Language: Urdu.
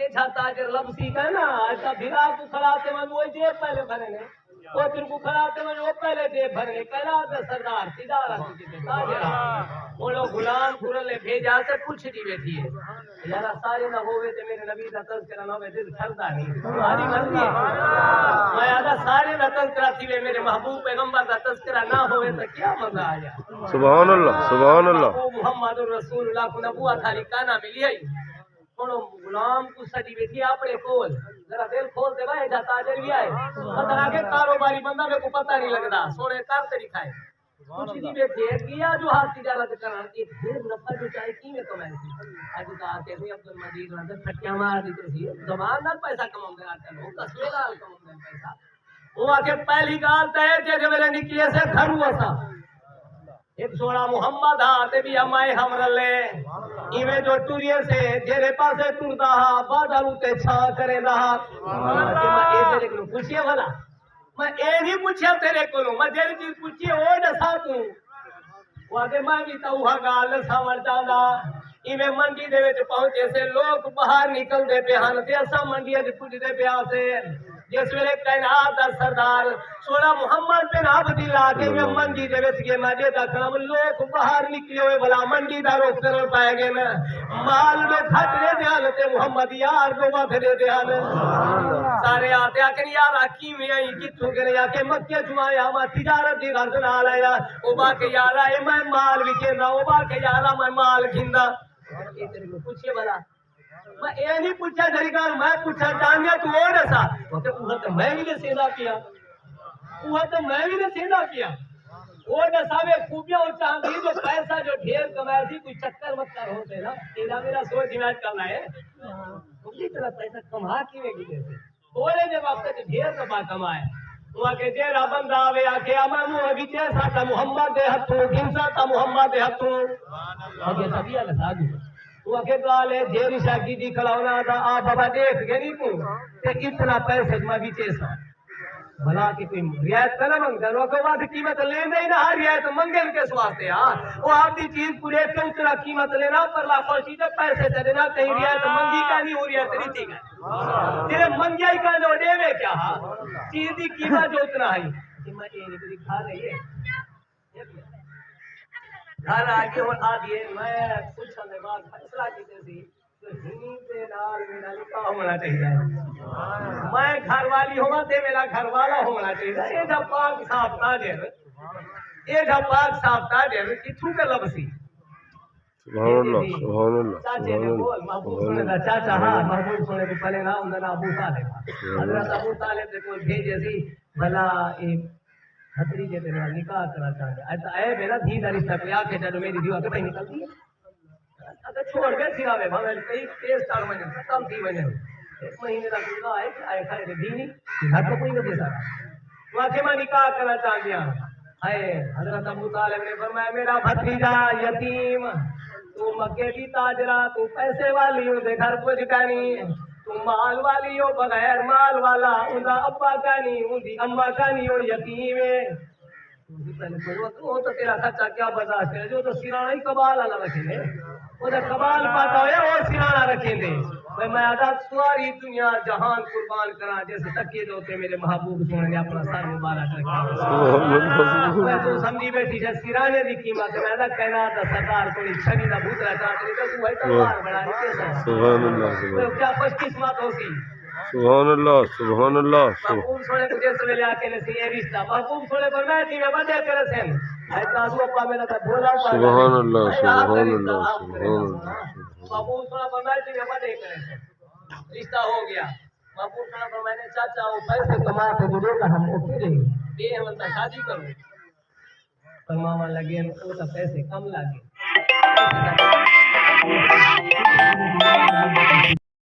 یہ جاتا اگر لبسی کا نا ایسا بھیرا کو کھڑاتے من وہ جیب پہلے بھرے نے وہ تر کو کھڑاتے من وہ پہلے جیب بھرے کہلا دے سردار سیدارہ کی تاجرہ وہ لوگ غلام کھرلے بھیجا سے کچھ نہیں بیٹھی ہے یارا سارے نہ ہوئے تے میرے نبی دا تذکرہ نہ ہوئے دل کھلتا نہیں تمہاری مرضی ہے میں آدھا سارے نہ تذکرہ تھی میرے محبوب پیغمبر دا تذکرہ نہ ہوئے تو کیا مزہ آیا سبحان اللہ سبحان اللہ محمد رسول اللہ کو نبوت علی کانا ملی ہے کونو غلام کو سجی بیٹھی اپنے کول ذرا دل کھول دے بھائی جا تاجر بھی آئے پتہ آگے کاروباری بندہ میں کو پتہ نہیں لگتا سونے کار طریقہ ہے کچھ نہیں بیٹھی ہے کیا جو ہاتھ تجارت کرنا ایک ڈھیر نفع جو چاہے کی میں کمائے تھی آج تو آتے تھے عبد المجید رضا پھٹیاں مار دیتے تھی زبان نال پیسہ کماؤں گے آتا لوگ تصویر نال کماؤں گے پیسہ وہ آکے پہلی گال تے جے میرے نکلے سے گھر ہوا تھا ایک سوڑا محمد آتے بھی ہمائے ہم رلے ایویں جو ٹوریے سے جیرے پاسے ٹور دہا بادلو تے چھا کرے دہا کہ میں اے تیرے کو پوچھئے بھلا میں اے نہیں پوچھیا تیرے کو میں جیری چیز پوچھئے وہ دسا توں وہ آگے میں بھی تاوہا گال سامر جانا ایویں منڈی دے وچ پہنچے سے لوگ باہر نکل دے پہ ہن تے اسا منڈی وچ پوچھ دے پہ آسے جس ویلے کائنات دا سردار سونا محمد بن عبد اللہ کے میں منڈی دے وچ گئے میں دا کلام لوگ باہر نکلے ہوئے بلا منڈی دا روک کر پائے گئے نا مال دے گھٹ دے دیان تے محمد یار دو بات دے دیان سارے آتے آکر یار آکی میں آئی کتوں گئے یا کہ مکہ جمعہ میں تجارت دی غرض نہ آیا او با کہ یارا اے میں مال وچے نہ او با کہ یارا میں مال گھندا یہ تیرے کو پوچھئے بلا میں اے نہیں پوچھا جریگان میں پوچھا جانیا تو اور ایسا وہ تو میں بھی نے سیدھا کیا وہ تو میں بھی نے سیدھا کیا وہ نصابے خوبیاں اور چاندی جو پیسہ جو ڈھیر کمایا تھی کوئی چکر مکر ہوتے نا تیرا میرا سوچ علاج کرنا ہے کسی طرح پیسہ کما کی میں گئے تھے بولے جب آپ سے ڈھیر کما کمائے وہ کہ جیرا بندہ آوے آکے اما موہ بیچے ساتا محمد دے ہتھوں گنسا تا محمد دے ہتھوں آگے سبھی آگے ساگو وہ کہ گالے جیری شاکی دی کھلاونا تھا آپ بابا دیکھ گئے نہیں کو تے اتنا پیسے میں بیچے سا بھلا کی کوئی رعایت کرنا منگتا ہے وہ کہ وہاں قیمت لینے ہی نہ رعایت منگل کے سواستے وہ آپ دی چیز پورے کے اتنا قیمت لینا پر لا خوشی دے پیسے تے دینا کہیں رعایت منگی کا نہیں ہو رعایت نہیں تھی گا تیرے منگیائی کا جو دے میں کیا چیز دی قیمت جو اتنا ہے کہ میں یہ نہیں کھا رہی ہے گھر آگے اور آدھیے میں کچھ ہمیں بات فیصلہ کیتے تھی ہی دے نال میرا نکاح ہونا چاہیے میں گھر والی ہوا تے میرا گھر والا ہونا چاہیے یہ جب پاک صاحب تاجر یہ جب پاک صاحب تاجر کتھوں کے لبسی سبحان اللہ سبحان اللہ چاچے نے بول محبوب سنے دا چاچا ہاں محبوب سنے بھی پہلے نام دا ابو طالب حضرت ابو طالب نے کوئی بھیجے سی بھلا ایک حضری کے دن نکاح کرنا چاہتے ایسا اے میرا دھی دا رشتہ کوئی آکے جا جو میری دیو آکے بھائی نکلتی ہے اگر چھوڑ گئے سیرا میں بھائی کئی 3 مہینے ختم تھی مہینے ایک مہینے کا گزرا ہے کہ آئے کھائے دھی نہیں گھر کو کوئی نہ دے سکتا وہ آکے میں نکاح کرنا چاہ دیا اے حضرت ابو طالب نے فرمایا میرا بھتیجا یتیم تو مکے کی تاجرہ تو پیسے والی ہو دے گھر کو جکانی تو مال والی ہو بغیر مال والا اندھا ابا کا نہیں اندھی امبا کا نہیں ہو یتیم ہے وہ تو تیرا خرچہ کیا برداشت ہے جو تو سیرانہ ہی کبال آنا رکھیں دے وہ تو کبال پاتا ہویا اور سیرانہ رکھیں دے میں آدھا سواری دنیا جہان قربان کرا جیسے تکیے جو ہوتے میرے محبوب سونے نے اپنا سار مبارک رکھا میں تو سمجھی بیٹھی جا سیرانے دی قیمت میں آدھا کہنا تھا سردار کوئی چھڑی دا بھوترا چاہتے تو وہ ہے تلوار بڑا نہیں کیسا سبحان اللہ تو کیا خوش قسمت ہو سی سبحان اللہ سبحان اللہ محبوب سونے کو جیسے میں لے آکے نسی اے رشتہ محبوب سونے پر میں تھی میں بدے کرے سین ایسا دو اپا میں نے بولا سبحان اللہ سبحان اللہ سبحان اللہ محبوب سونے پر میں تھی میں بدے کرے سین رشتہ ہو گیا محبوب سونے پر میں نے چاچا وہ پیسے کما کے دے گا ہم اوکے دیں گے یہ ہم شادی کروں فرماوا لگے وہ تو پیسے کم لگے